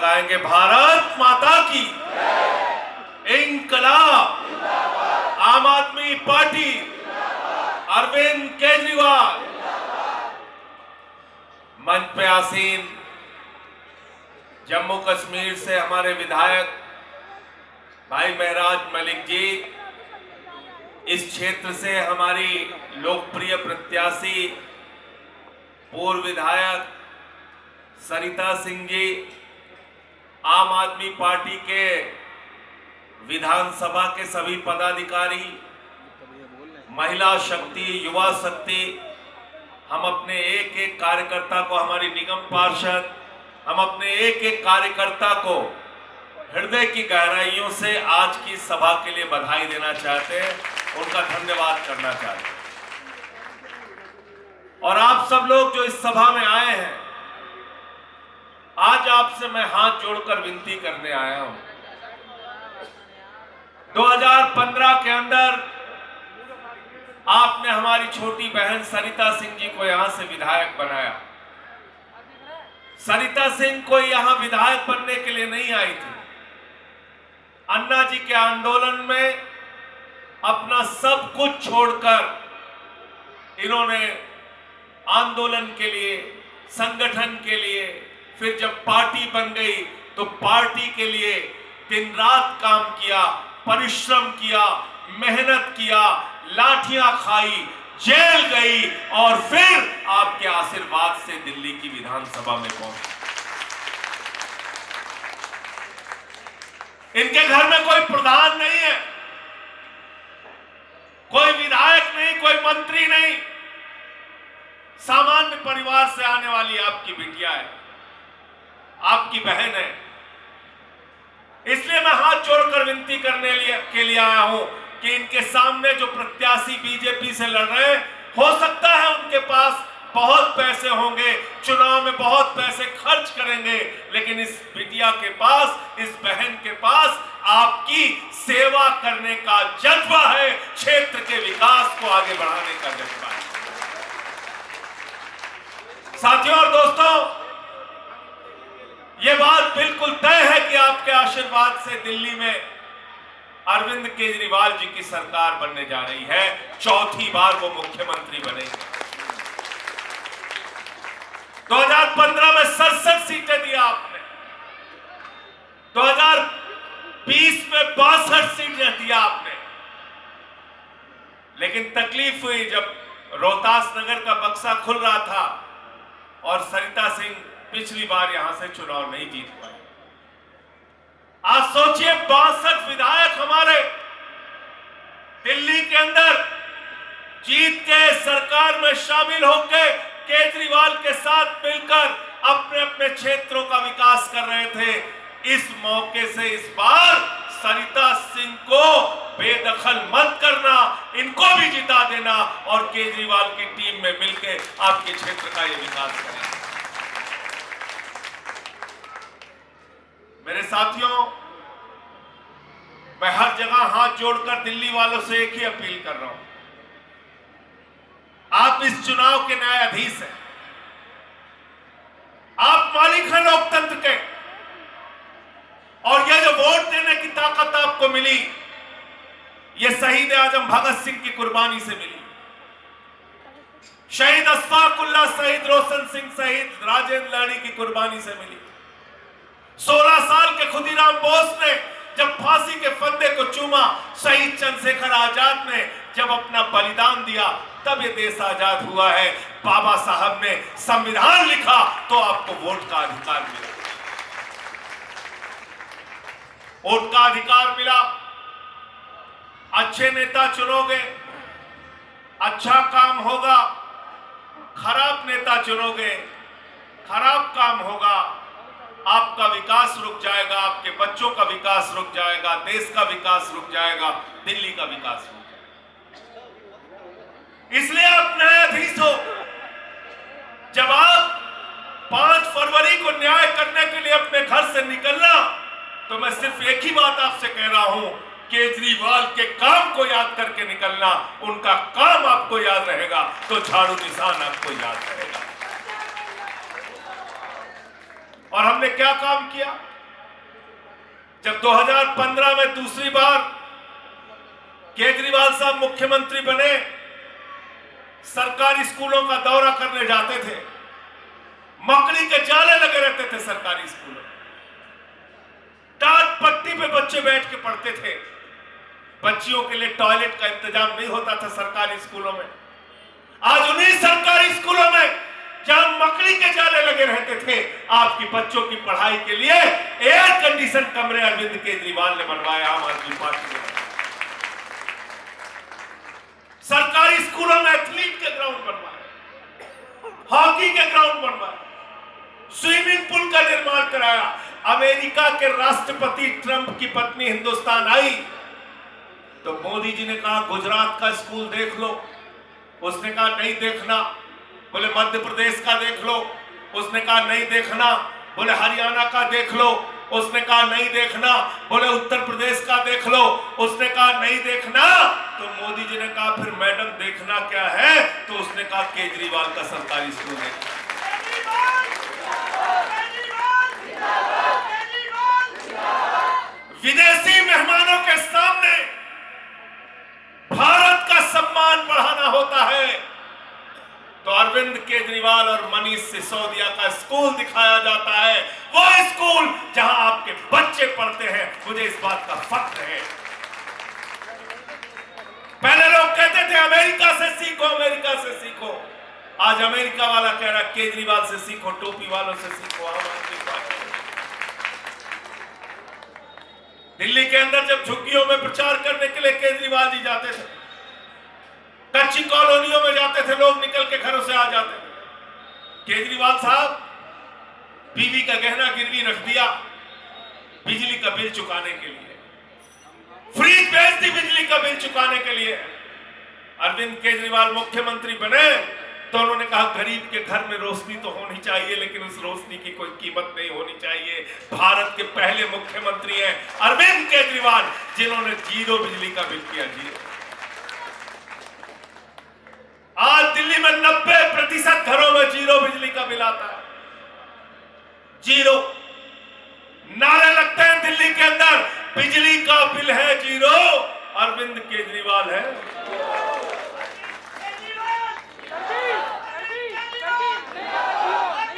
लगाएंगे। भारत माता की इंकलाब, आम आदमी पार्टी, अरविंद केजरीवाल। मंच पे आसीन जम्मू कश्मीर से हमारे विधायक भाई महराज मलिक जी, इस क्षेत्र से हमारी लोकप्रिय प्रत्याशी पूर्व विधायक सरिता सिंह जी, आम आदमी पार्टी के विधानसभा के सभी पदाधिकारी, महिला शक्ति, युवा शक्ति, हम अपने एक एक कार्यकर्ता को, हमारी निगम पार्षद, हम अपने एक एक कार्यकर्ता को हृदय की गहराइयों से आज की सभा के लिए बधाई देना चाहते हैं, उनका धन्यवाद करना चाहते हैं। और आप सब लोग जो इस सभा में आए हैं, आज आपसे मैं हाथ जोड़कर विनती करने आया हूं। 2015 के अंदर आपने हमारी छोटी बहन सरिता सिंह जी को यहां से विधायक बनाया। सरिता सिंह कोई यहां विधायक बनने के लिए नहीं आई थी। अन्ना जी के आंदोलन में अपना सब कुछ छोड़कर इन्होंने आंदोलन के लिए, संगठन के लिए, फिर जब पार्टी बन गई तो पार्टी के लिए दिन रात काम किया, परिश्रम किया, मेहनत किया, लाठियां खाई, जेल गई और फिर आपके आशीर्वाद से दिल्ली की विधानसभा में पहुंची। इनके घर में कोई प्रधान नहीं है, कोई विधायक नहीं, कोई मंत्री नहीं, सामान्य परिवार से आने वाली आपकी बिटिया है, आपकी बहन है। इसलिए मैं हाथ जोड़कर विनती करने के लिए आया हूं कि इनके सामने जो प्रत्याशी बीजेपी से लड़ रहे हैं, हो सकता है उनके पास बहुत पैसे होंगे, चुनाव में बहुत पैसे खर्च करेंगे, लेकिन इस बिटिया के पास, इस बहन के पास आपकी सेवा करने का जज्बा है, क्षेत्र के विकास को आगे बढ़ाने का जज्बा है। साथियों और दोस्तों, यह बात बिल्कुल तय है कि आपके आशीर्वाद से दिल्ली में अरविंद केजरीवाल जी की सरकार बनने जा रही है। चौथी बार वो मुख्यमंत्री बनेंगे। 2015 में 67 सीटें दी आपने, 2020 में 62 सीटें दी आपने, लेकिन तकलीफ हुई जब रोहतास नगर का बक्सा खुल रहा था और सरिता सिंह पिछली बार यहां से चुनाव नहीं जीत पाए। आज सोचिए, 62 विधायक हमारे दिल्ली के अंदर जीत के सरकार में शामिल होकर केजरीवाल के साथ मिलकर अपने अपने क्षेत्रों का विकास कर रहे थे। इस मौके से इस बार सरिता सिंह को बेदखल मत करना, इनको भी जिता देना और केजरीवाल की टीम में मिलकर आपके क्षेत्र का ये विकास करें। मेरे साथियों, मैं हर जगह हाथ जोड़कर दिल्ली वालों से एक ही अपील कर रहा हूं, आप इस चुनाव के न्यायाधीश हैं, आप मालिक हैं लोकतंत्र के, और यह जो वोट देने की ताकत आपको मिली, यह शहीद आजम भगत सिंह की कुर्बानी से मिली, शहीद अशफाक उल्लाह, शहीद रोशन सिंह, शहीद राजेंद्र लाड़ी की कुर्बानी से मिली। 16 साल के खुदीराम बोस ने जब फांसी के फंदे को चूमा, शहीद चंद्रशेखर आजाद ने जब अपना बलिदान दिया, तब ये देश आजाद हुआ है। बाबा साहब ने संविधान लिखा तो आपको वोट का अधिकार मिला, वोट का अधिकार मिला। अच्छे नेता चुनोगे, अच्छा काम होगा, खराब नेता चुनोगे, खराब काम होगा, आपका विकास रुक जाएगा, आपके बच्चों का विकास रुक जाएगा, देश का विकास रुक जाएगा, दिल्ली का विकास रुक जाएगा। इसलिए आप न्यायाधीश हो। जब आप 5 फरवरी को न्याय करने के लिए अपने घर से निकलना, तो मैं सिर्फ एक ही बात आपसे कह रहा हूं, केजरीवाल के काम को याद करके निकलना। उनका काम आपको याद रहेगा तो झाड़ू निशान आपको याद रहेगा। और हमने क्या काम किया? जब 2015 में दूसरी बार केजरीवाल साहब मुख्यमंत्री बने, सरकारी स्कूलों का दौरा करने जाते थे, मकड़ी के जाले लगे रहते थे सरकारी स्कूलों में, टाट पट्टी पे बच्चे बैठ के पढ़ते थे, बच्चियों के लिए टॉयलेट का इंतजाम नहीं होता था सरकारी स्कूलों में। आज उन्हीं सरकारी स्कूलों में जहां मकड़ी के जाले लगे रहते थे, आपकी बच्चों की पढ़ाई के लिए एयर कंडीशन कमरे अरविंद केजरीवाल ने बनवाए, आम आदमी पार्टी ने। सरकारी स्कूलों में एथलीट के ग्राउंड बनवाए, हॉकी के ग्राउंड बनवाए, स्विमिंग पूल का निर्माण कराया। अमेरिका के राष्ट्रपति ट्रंप की पत्नी हिंदुस्तान आई तो मोदी जी ने कहा गुजरात का स्कूल देख लो, उसने कहा नहीं देखना। बोले मध्य प्रदेश का देख लो, उसने कहा नहीं देखना। बोले हरियाणा का देख लो, उसने कहा नहीं देखना। बोले उत्तर प्रदेश का देख लो, उसने कहा नहीं देखना। तो मोदी जी ने कहा फिर मैडम देखना क्या है? तो उसने कहा केजरीवाल का सरकारी स्कूल देखना। विदेशी मेहमानों के सामने भारत का सम्मान बढ़ाना होता है तो अरविंद केजरीवाल और मनीष सिसोदिया का स्कूल दिखाया जाता है, वो स्कूल जहां आपके बच्चे पढ़ते हैं। मुझे इस बात का फख्र है। पहले लोग कहते थे अमेरिका से सीखो, अमेरिका से सीखो। आज अमेरिका वाला कह रहा केजरीवाल से सीखो, टोपी वालों से सीखो, आम आदमी पार्टी। दिल्ली के अंदर जब झुग्गियों में प्रचार करने के लिए केजरीवाल जी जाते थे, कच्ची कॉलोनियों में जाते थे, लोग निकल के घरों से आ जाते थे। केजरीवाल साहब बीवी का गहना गिरवी रख दिया बिजली का बिल चुकाने के लिए, फ्रीज भेज दी बिजली का बिल चुकाने के लिए। अरविंद केजरीवाल मुख्यमंत्री बने तो उन्होंने कहा गरीब के घर में रोशनी तो होनी चाहिए, लेकिन उस रोशनी की कोई कीमत नहीं होनी चाहिए। भारत के पहले मुख्यमंत्री हैं अरविंद केजरीवाल, जिन्होंने जीरो बिजली का बिल किया, जीरो। आज दिल्ली में 90% घरों में जीरो बिजली का बिल आता है, जीरो। नारे लगते हैं दिल्ली के अंदर, बिजली का बिल है जीरो, अरविंद केजरीवाल है।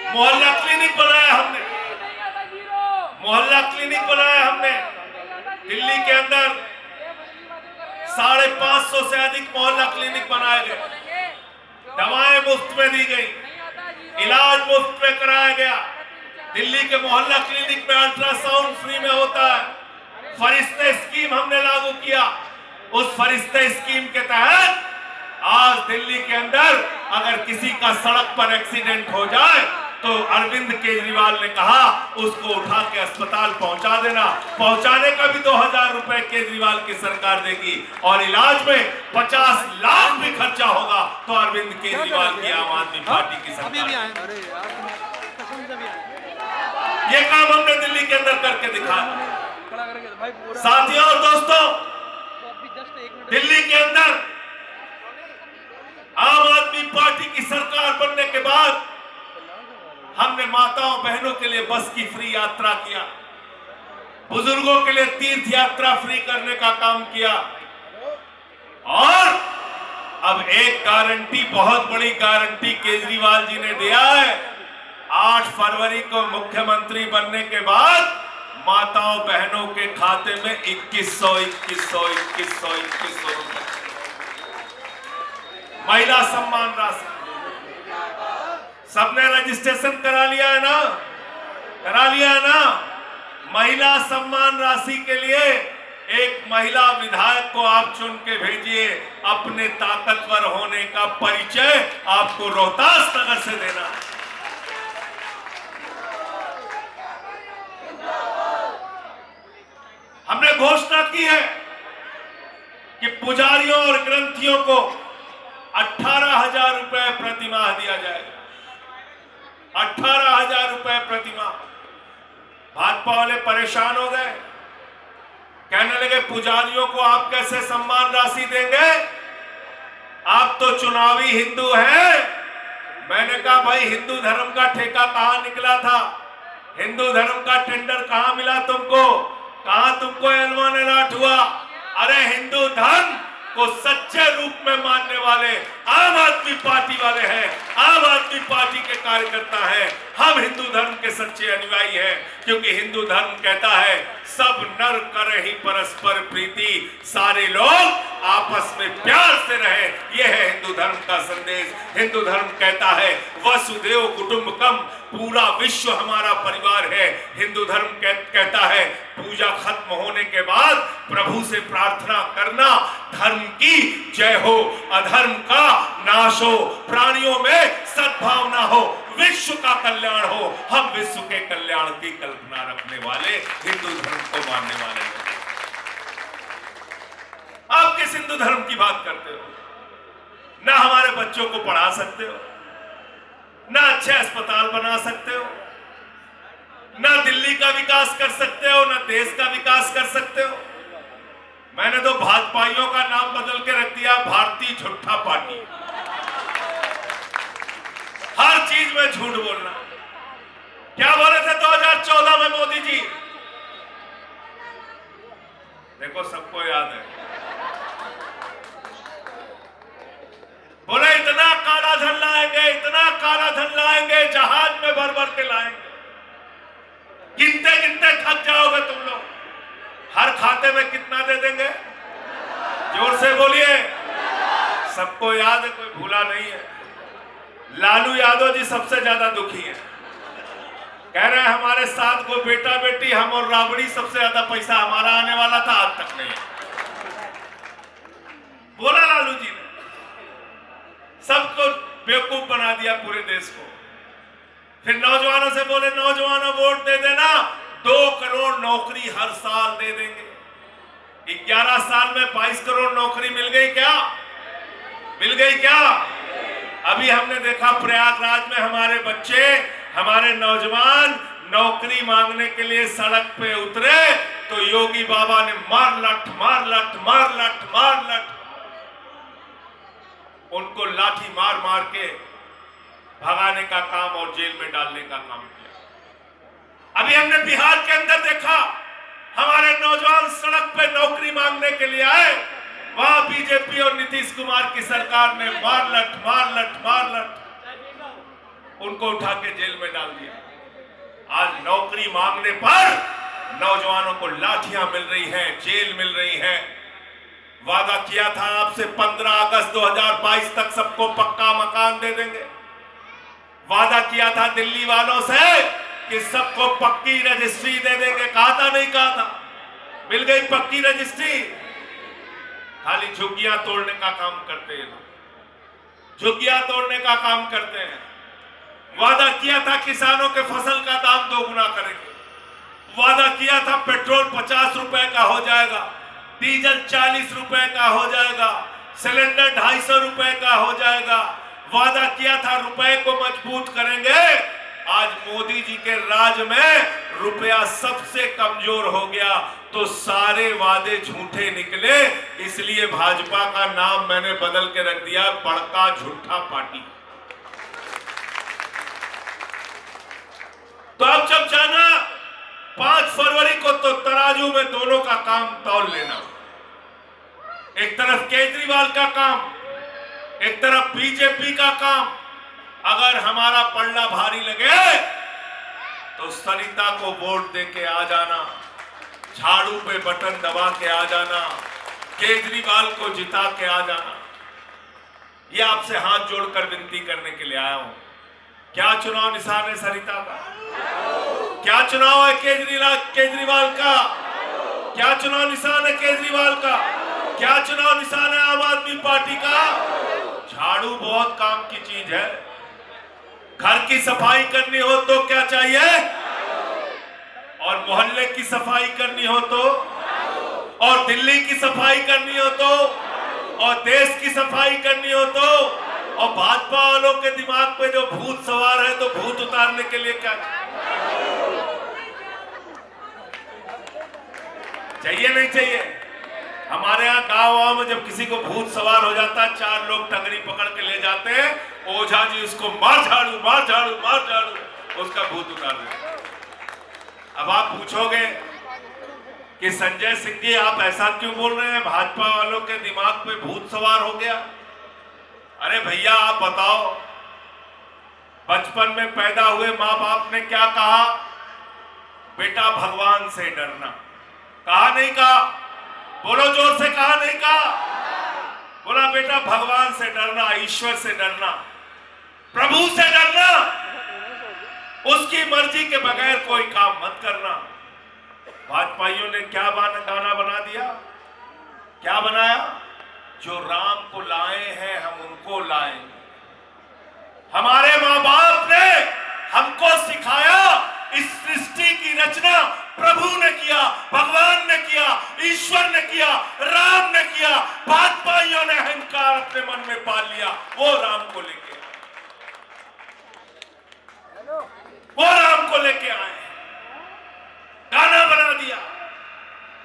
मोहल्ला क्लिनिक बनाया हमने, मोहल्ला क्लिनिक बनाया हमने दिल्ली के अंदर। 550 से अधिक मोहल्ला क्लिनिक बनाए गए, दवाएं मुफ्त में दी गई, इलाज मुफ्त में कराया गया। दिल्ली के मोहल्ला क्लिनिक में अल्ट्रासाउंड फ्री में होता है। फरिश्ते स्कीम हमने लागू किया, उस फरिश्ते स्कीम के तहत आज दिल्ली के अंदर अगर किसी का सड़क पर एक्सीडेंट हो जाए तो अरविंद केजरीवाल ने कहा उसको उठा के अस्पताल पहुंचा देना। पहुंचाने का भी 2000 रुपए केजरीवाल की सरकार देगी और इलाज में 50 लाख भी खर्चा होगा तो अरविंद केजरीवाल की आम आदमी पार्टी की सरकार। ये काम हमने दिल्ली के अंदर करके दिखाया। साथियों और दोस्तों, दिल्ली के अंदर आम आदमी पार्टी की सरकार बनने के बाद हमने माताओं बहनों के लिए बस की फ्री यात्रा किया, बुजुर्गों के लिए तीर्थ यात्रा फ्री करने का काम किया और अब एक गारंटी, बहुत बड़ी गारंटी केजरीवाल जी ने दिया है। 8 फरवरी को मुख्यमंत्री बनने के बाद माताओं बहनों के खाते में 2100 रुपए महिला सम्मान राशि। सबने रजिस्ट्रेशन करा लिया है ना, करा लिया है ना। महिला सम्मान राशि के लिए एक महिला विधायक को आप चुन के भेजिए। अपने ताकतवर होने का परिचय आपको रोहतास नगर से देना है। हमने घोषणा की है कि पुजारियों और ग्रंथियों को 18,000 रुपए प्रतिमाह दिया जाएगा, 18,000 रुपए प्रतिमाह। भाजपा वाले परेशान हो गए, कहने लगे पुजारियों को आप कैसे सम्मान राशि देंगे, आप तो चुनावी हिंदू हैं। मैंने कहा भाई हिंदू धर्म का ठेका कहां निकला था, हिंदू धर्म का टेंडर कहां मिला तुमको? कहां तुमको एलवान अलर्ट हुआ? अरे हिंदू धर्म को सच्चे रूप में मानने वाले आम आदमी पार्टी वाले हैं, आम आदमी पार्टी के कार्यकर्ता हैं। हम हिंदू धर्म के सच्चे अनुयायी हैं, क्योंकि हिंदू धर्म कहता है सब नर करे ही परस्पर प्रीति, सारे लोग आपस में प्यार से रहे। यह है हिंदू धर्म का संदेश। हिंदू धर्म कहता है वसुदेव कुटुंबकम, पूरा विश्व हमारा परिवार है। हिंदू धर्म कहता है पूजा खत्म होने के बाद प्रभु से प्रार्थना करना, धर्म की जय हो, अधर्म का नाश हो, प्राणियों में सद्भावना हो, विश्व का कल्याण हो। हम विश्व के कल्याण की कल्पना रखने वाले हिंदू धर्म को मानने वाले हैं। आप किस हिंदू धर्म की बात करते हो? ना हमारे बच्चों को पढ़ा सकते हो, ना अच्छे अस्पताल बना सकते हो, ना दिल्ली का विकास कर सकते हो, ना देश का विकास कर सकते हो। मैंने तो भाजपाइयों का नाम बदल के रख दिया भारतीय झूठा पार्टी। हर चीज में झूठ बोलना। क्या बोले थे 2014 में मोदी जी? देखो सबको याद है, बोले इतना काला धन लाएंगे, इतना काला धन लाएंगे, जहाज में भर भर के लाएंगे। गिनते गिनते थक जाओगे तुम लोग। हर खाते में कितना दे देंगे? जोर से बोलिए। सबको याद है, कोई भूला नहीं है। लालू यादव जी सबसे ज्यादा दुखी है, कह रहे हैं हमारे 7 को बेटा बेटी, हम और राबड़ी, सबसे ज्यादा पैसा हमारा आने वाला था, आज तक नहीं। बोला लालू जी ने, सबको बेवकूफ बना दिया पूरे देश को। फिर नौजवानों से बोले नौजवानों वोट दे देना, 2 करोड़ नौकरी हर साल दे देंगे। 11 साल में 22 करोड़ नौकरी मिल गई क्या? मिल गई क्या? अभी हमने देखा प्रयागराज में हमारे बच्चे, हमारे नौजवान नौकरी मांगने के लिए सड़क पे उतरे तो योगी बाबा ने मार लट मार लट मार लट मार लट, उनको लाठी मार मार के भगाने का काम और जेल में डालने का काम किया। अभी हमने बिहार के अंदर देखा, हमारे नौजवान सड़क पे नौकरी मांगने के लिए आए, वहां बीजेपी और नीतीश कुमार की सरकार ने मार लट मार लट मार लट उनको उठा के जेल में डाल दिया। आज नौकरी मांगने पर नौजवानों को लाठियां मिल रही हैं, जेल मिल रही है। वादा किया था आपसे 15 अगस्त 2022 तक सबको पक्का मकान दे देंगे। वादा किया था दिल्ली वालों से कि सबको पक्की रजिस्ट्री दे देंगे। कहा था नहीं कहा था? मिल गई पक्की रजिस्ट्री। खाली झुग्गियां तोड़ने का काम करते हैं, झुग्गियां तोड़ने का काम करते हैं। वादा किया था किसानों के फसल का दाम 2 गुना करेंगे। वादा किया था पेट्रोल 50 रुपए का हो जाएगा, डीजल 40 रुपए का हो जाएगा, सिलेंडर 250 रुपए का हो जाएगा। वादा किया था रुपए को मजबूत करेंगे। आज मोदी जी के राज में रुपया सबसे कमजोर हो गया, तो सारे वादे झूठे निकले। इसलिए भाजपा का नाम मैंने बदल के रख दिया बड़का झूठा पार्टी। तो अब जब जाना 5 फरवरी को, तो तराजू में दोनों का काम तौल लेना। एक तरफ केजरीवाल का काम, एक तरफ बीजेपी का काम। अगर हमारा पल्ला भारी लगे तो सरिता को वोट दे के आ जाना, झाड़ू पे बटन दबा के आ जाना, केजरीवाल को जिता के आ जाना। ये आपसे हाथ जोड़कर विनती करने के लिए आया हूं। क्या चुनाव निशान है सरिता का? क्या चुनाव है केजरीवाल का? क्या चुनाव निशान है केजरीवाल का? क्या चुनाव निशान है आम आदमी पार्टी का? झाड़ू बहुत काम की चीज है। घर की सफाई करनी हो तो क्या चाहिए? और मोहल्ले की सफाई करनी हो तो, और दिल्ली की सफाई करनी हो तो, और देश की सफाई करनी हो तो, और भाजपा वालों के दिमाग पे जो भूत सवार है तो भूत उतारने के लिए क्या चाहिए? नहीं चाहिए। हमारे यहाँ गाँव में जब किसी को भूत सवार हो जाता है, 4 लोग टंगड़ी पकड़ के ले जाते हैं, ओझा जी उसको मार झाड़ू मार झाड़ू मार झाड़ू, उसका भूत उतार देते। अब आप पूछोगे कि संजय सिंह जी आप ऐसा क्यों बोल रहे हैं, भाजपा वालों के दिमाग पे भूत सवार हो गया। अरे भैया आप बताओ, बचपन में पैदा हुए माँ बाप ने क्या कहा, बेटा भगवान से डरना, कहा नहीं कहा, बोलो जोर से, कहा नहीं कहा, बोला बेटा भगवान से डरना, ईश्वर से डरना, प्रभु से डरना, उसकी मर्जी के बगैर कोई काम मत करना। भाजपाइयों ने क्या गाना बना दिया, क्या बनाया, जो राम को लाए हैं हम उनको लाएंगे। हमारे माँ बाप ने हमको सिखाया, इस सृष्टि की रचना प्रभु ने किया, भगवान ने किया, ईश्वर ने किया, राम ने किया। भाजपाइयों ने अहंकार अपने मन में पाल लिया, वो राम को लेके आए, गाना बना दिया,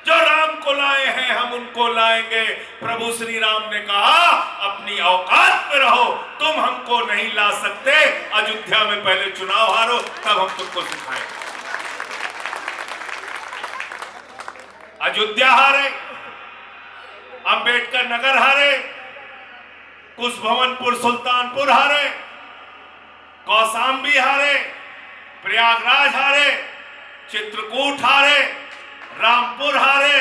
जो राम को लाए हैं हम उनको लाएंगे। प्रभु श्री राम ने कहा अपनी औकात में रहो, तुम हमको नहीं ला सकते। अयोध्या में पहले चुनाव हारो, तब हम तुमको सिखाएंगे। अयोध्या हारे, अंबेडकर नगर हारे, कुशभवनपुर सुल्तानपुर हारे, कौशाम्बी हारे, प्रयागराज हारे, चित्रकूट हारे, रामपुर हारे,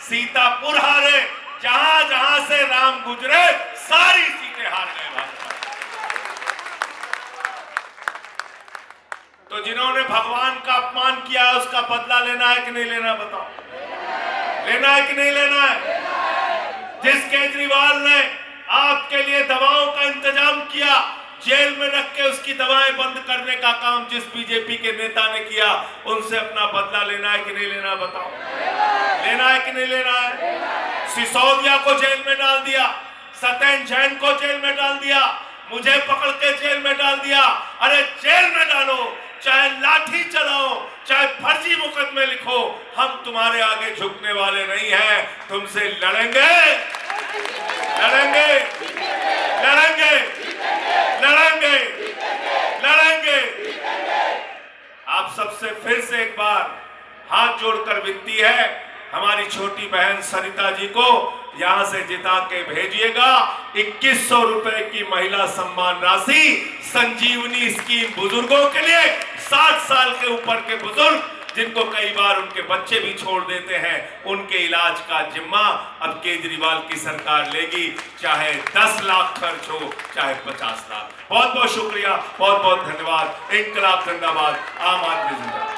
सीतापुर हारे, जहां जहां से राम गुजरे सारी सीटें हार गए भाजपा। तो जिन्होंने भगवान का अपमान किया है उसका बदला लेना है कि नहीं लेना, बताओ, लेना है कि नहीं लेना है। जिस केजरीवाल ने आपके लिए दवाओं का इंतजाम किया, जेल में रख के उसकी दवाएं बंद करने का काम जिस बीजेपी के नेता ने किया, उनसे अपना बदला लेना है कि नहीं लेना, बताओ, लेना है कि नहीं लेना है। सिसोदिया को जेल में डाल दिया, सत्येंद्र जैन को जेल में डाल दिया, मुझे पकड़ के जेल में डाल दिया। अरे जेल में डालो, चाहे लाठी चलाओ, चाहे फर्जी मुकदमे लिखो, हम तुम्हारे आगे झुकने वाले नहीं हैं। तुमसे लड़ेंगे, लड़ेंगे, लड़ेंगे, लड़ेंगे, लड़ेंगे। आप सबसे फिर से एक बार हाथ जोड़कर विनती है, हमारी छोटी बहन सरिता जी को यहां से जिता के भेजिएगा। 2100 रुपए की महिला सम्मान राशि संजीवनी स्कीम बुजुर्गों के लिए, 60 साल के ऊपर के बुजुर्ग जिनको कई बार उनके बच्चे भी छोड़ देते हैं, उनके इलाज का जिम्मा अब केजरीवाल की सरकार लेगी, चाहे 10 लाख खर्च हो, चाहे 50 लाख। बहुत बहुत शुक्रिया, बहुत बहुत धन्यवाद। इंकलाब जिंदाबाद, आम आदमी जिंदाबाद।